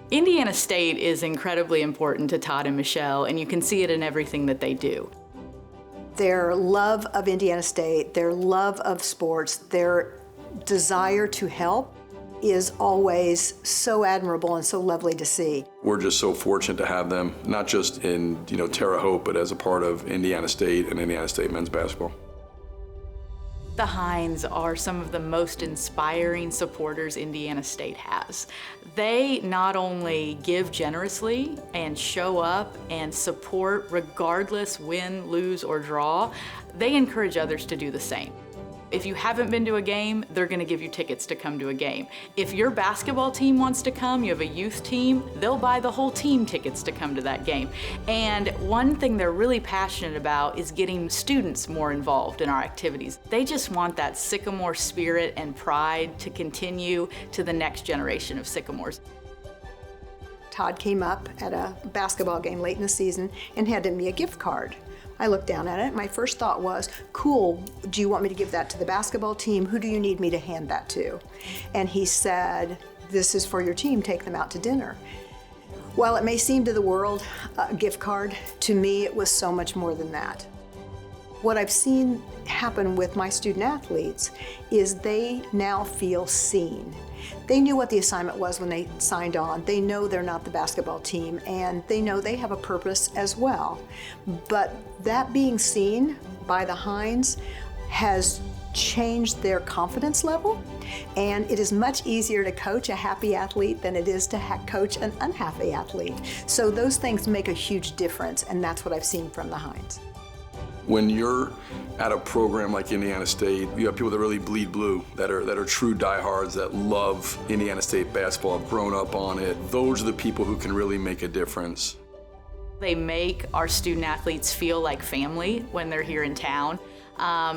Indiana State is incredibly important to Todd and Michelle, and you can see it in everything that they do. Their love of Indiana State, their love of sports, their desire to help is always so admirable and so lovely to see. We're just so fortunate to have them, not just in Terre Haute, but as a part of Indiana State and Indiana State men's basketball. The Heins are some of the most inspiring supporters Indiana State has. They not only give generously and show up and support regardless win, lose, or draw, they encourage others to do the same. If you haven't been to a game, they're gonna give you tickets to come to a game. If your basketball team wants to come, you have a youth team, they'll buy the whole team tickets to come to that game. And one thing they're really passionate about is getting students more involved in our activities. They just want that Sycamore spirit and pride to continue to the next generation of Sycamores. Todd came up at a basketball game late in the season and handed me a gift card. I looked down at it. My first thought was, cool, do you want me to give that to the basketball team? Who do you need me to hand that to? And he said, this is for your team, take them out to dinner. While it may seem to the world a gift card, to me it was so much more than that. What I've seen happen with my student athletes is they now feel seen. They knew what the assignment was when they signed on. They know they're not the basketball team, and they know they have a purpose as well. But that being seen by the Heins has changed their confidence level, and it is much easier to coach a happy athlete than it is to coach an unhappy athlete. So those things make a huge difference, and that's what I've seen from the Heins. When you're at a program like Indiana State, you have people that really bleed blue, that are true diehards, that love Indiana State basketball, have grown up on it. Those are the people who can really make a difference. They make our student athletes feel like family when they're here in town.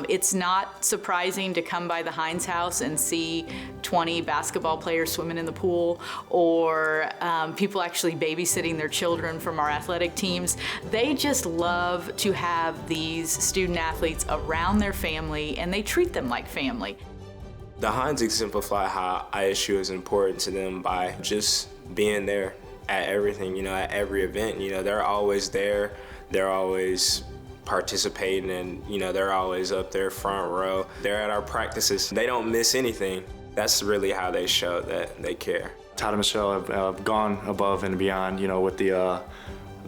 It's not surprising to come by the Heinz house and see 20 basketball players swimming in the pool, or people actually babysitting their children from our athletic teams. They just love to have these student athletes around their family, and they treat them like family. The Heinz exemplify how ISU is important to them by just being there at everything, at every event. They're always there. They're always participating, and they're always up there front row. They're at our practices. They don't miss anything. That's really how they show that they care. Todd and Michelle have gone above and beyond, with the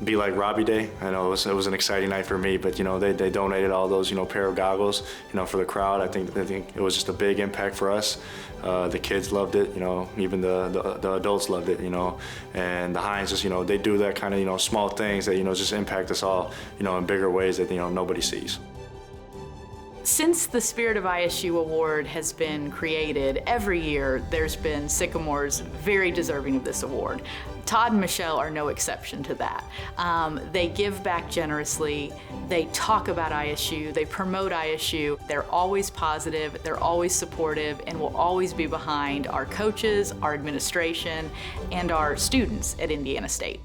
Be Like Robbie Day. I know it was an exciting night for me, but they donated all those pair of goggles for the crowd. I think it was just a big impact for us. The kids loved it, even the adults loved it, and the Heinz just they do that kind of small things that just impact us all in bigger ways that nobody sees. Since the Spirit of ISU award has been created, every year there's been Sycamores very deserving of this award. Todd and Michelle are no exception to that. They give back generously, they talk about ISU, they promote ISU, they're always positive, they're always supportive, and will always be behind our coaches, our administration, and our students at Indiana State.